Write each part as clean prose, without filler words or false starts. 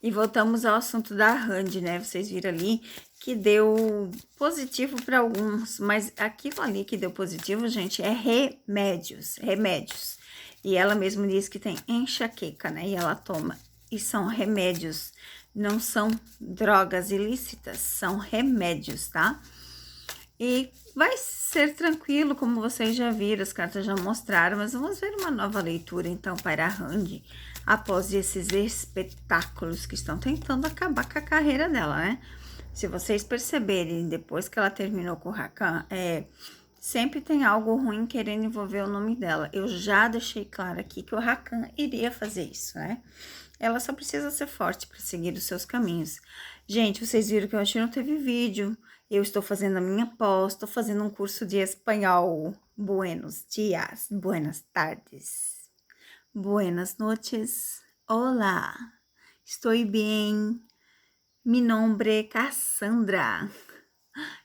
E voltamos ao assunto da Randy, né? Vocês viram ali que deu positivo para alguns, mas aquilo ali que deu positivo, gente, é remédios, remédios. E ela mesma diz que tem enxaqueca, né? E ela toma. E são remédios, não são drogas ilícitas, são remédios, tá? E vai ser tranquilo, como vocês já viram, as cartas já mostraram, mas vamos ver uma nova leitura então para a Randy, após esses espetáculos que estão tentando acabar com a carreira dela, né? Se vocês perceberem, depois que ela terminou com o Rakan, sempre tem algo ruim querendo envolver o nome dela. Eu já deixei claro aqui que o Rakan iria fazer isso, né? Ela só precisa ser forte para seguir os seus caminhos. Gente, vocês viram que hoje não teve vídeo. Eu estou fazendo a minha pós, estou fazendo um curso de espanhol. Buenos dias, buenas tardes, buenas noches. Olá, estou bem. Mi nombre é Cassandra.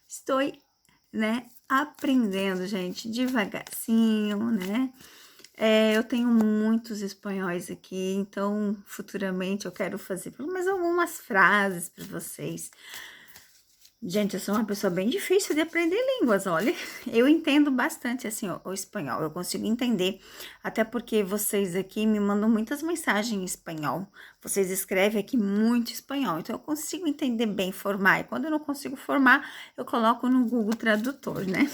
Estou, né, aprendendo, gente, devagarzinho, né? Eu tenho muitos espanhóis aqui, então futuramente eu quero fazer pelo menos algumas frases para vocês. Gente, eu sou uma pessoa bem difícil de aprender línguas, olha. Eu entendo bastante, assim, o espanhol, eu consigo entender. Até porque vocês aqui me mandam muitas mensagens em espanhol. Vocês escrevem aqui muito espanhol, então eu consigo entender bem, formar. E quando eu não consigo formar, eu coloco no Google Tradutor, né?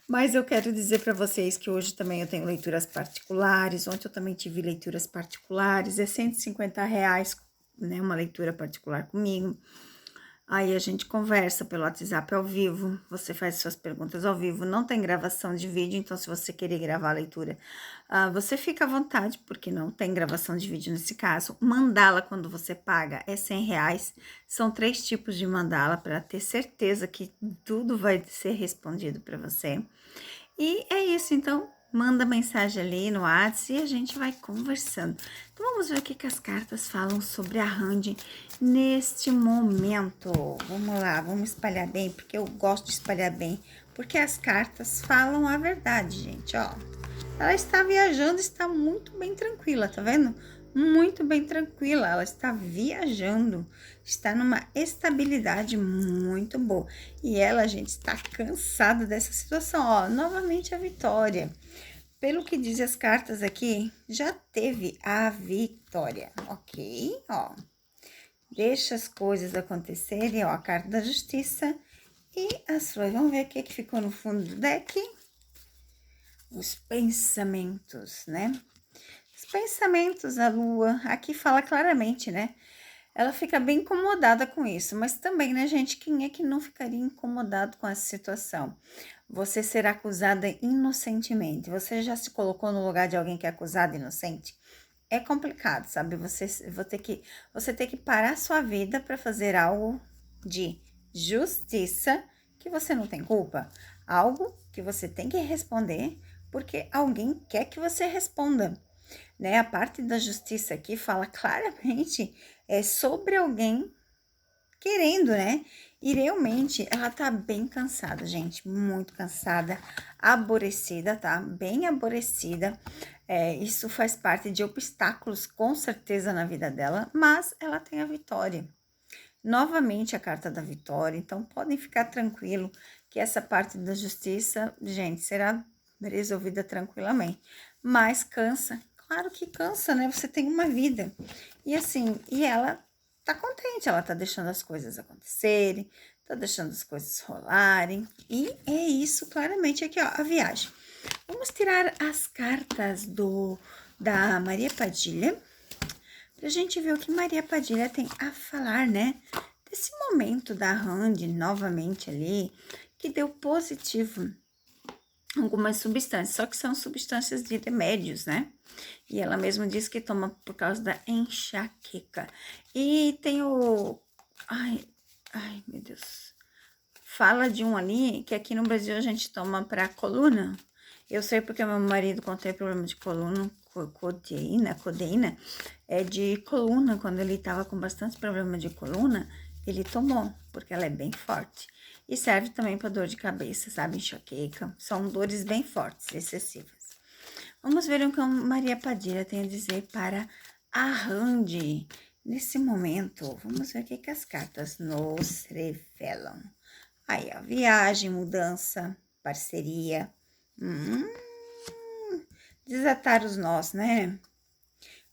Mas eu quero dizer para vocês que hoje também eu tenho leituras particulares. Ontem eu também tive leituras particulares. É R$ 150, né? Uma leitura particular comigo. Aí a gente conversa pelo WhatsApp ao vivo, você faz suas perguntas ao vivo, não tem gravação de vídeo, então se você querer gravar a leitura, você fica à vontade, porque não tem gravação de vídeo nesse caso. Mandala, quando você paga, é R$ 100, são 3 tipos de mandala, para ter certeza que tudo vai ser respondido para você. E é isso, então, manda mensagem ali no WhatsApp e a gente vai conversando. Então, vamos ver o que as cartas falam sobre a Randy neste momento. Vamos lá, vamos espalhar bem, porque eu gosto de espalhar bem, porque as cartas falam a verdade, gente, ó. Ela está viajando, está muito bem tranquila, tá vendo? Muito bem tranquila, ela está viajando, está numa estabilidade muito boa. E ela, gente, está cansada dessa situação, ó, novamente a vitória. Pelo que diz as cartas aqui, já teve a vitória, ok? Ó, deixa as coisas acontecerem, ó, a carta da justiça e as flores. Vamos ver o que ficou no fundo do deck. Os pensamentos, né? Os pensamentos, a lua, aqui fala claramente, né? Ela fica bem incomodada com isso, mas também, né, gente, quem é que não ficaria incomodado com essa situação? Você ser acusada inocentemente. Você já se colocou no lugar de alguém que é acusado inocente? É complicado, sabe? Você ter que parar a sua vida para fazer algo de justiça que você não tem culpa. Algo que você tem que responder porque alguém quer que você responda, né? A parte da justiça aqui fala claramente sobre alguém querendo, né? E realmente ela tá bem cansada, gente, muito cansada, aborrecida, tá? Bem aborrecida. Isso faz parte de obstáculos, com certeza, na vida dela, mas ela tem a vitória. Novamente a carta da vitória, então podem ficar tranquilo que essa parte da justiça, gente, será resolvida tranquilamente. Mas cansa, claro que cansa, né? Você tem uma vida. E assim, e ela tá contente, ela tá deixando as coisas acontecerem, tá deixando as coisas rolarem. E é isso, claramente, aqui, ó, a viagem. Vamos tirar as cartas da Maria Padilha, pra gente ver o que Maria Padilha tem a falar, né? Desse momento da Randy, novamente ali, que deu positivo algumas substâncias, só que são substâncias de remédios, né? E ela mesma diz que toma por causa da enxaqueca. E tem o... Ai, meu Deus. Fala de um ali que aqui no Brasil a gente toma pra coluna. Eu sei porque meu marido, quando tem problema de coluna, codeína, é de coluna. Quando ele tava com bastante problema de coluna, ele tomou, porque ela é bem forte. E serve também para dor de cabeça, sabe? Enxaqueca. São dores bem fortes, excessivas. Vamos ver o que a Maria Padilha tem a dizer para a Randy. Nesse momento, vamos ver o que, que as cartas nos revelam. Aí, ó, viagem, mudança, parceria. Desatar os nós, né?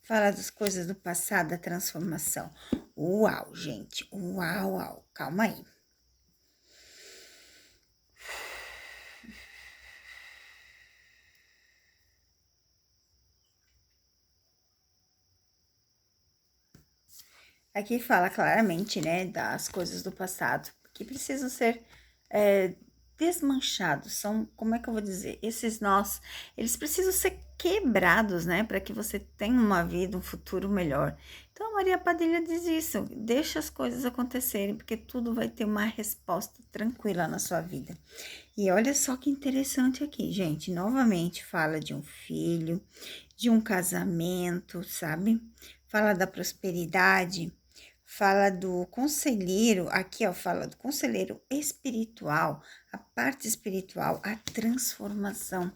Fala das coisas do passado, da transformação. Uau, gente. Uau, uau. Calma aí. Aqui fala claramente, né, das coisas do passado que precisam ser desmanchados. São, como é que eu vou dizer? Esses nós, eles precisam ser quebrados, né, para que você tenha uma vida, um futuro melhor. Então, a Maria Padilha diz isso: deixa as coisas acontecerem, porque tudo vai ter uma resposta tranquila na sua vida. E olha só que interessante aqui, gente. Novamente fala de um filho, de um casamento, sabe? Fala da prosperidade, fala do conselheiro, aqui ó, fala do conselheiro espiritual, a parte espiritual, a transformação.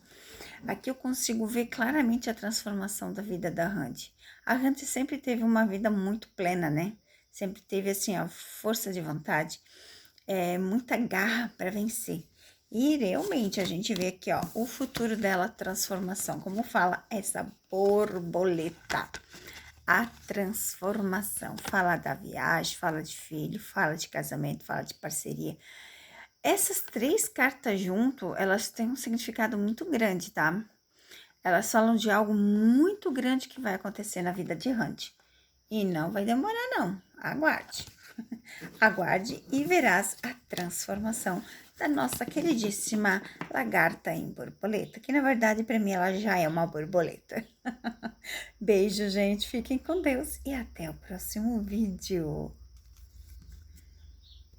Aqui eu consigo ver claramente a transformação da vida da Randy. A Randy sempre teve uma vida muito plena, né? Sempre teve assim, a força de vontade, muita garra para vencer. E realmente a gente vê aqui, ó, o futuro dela, transformação. Como fala essa borboleta? A transformação. Fala da viagem, fala de filho, fala de casamento, fala de parceria. Essas 3 cartas junto, elas têm um significado muito grande, tá? Elas falam de algo muito grande que vai acontecer na vida de Randy. E não vai demorar, não. Aguarde. Aguarde e verás a transformação da nossa queridíssima lagarta em borboleta, que na verdade para mim ela já é uma borboleta. Beijo, gente, fiquem com Deus e até o próximo vídeo.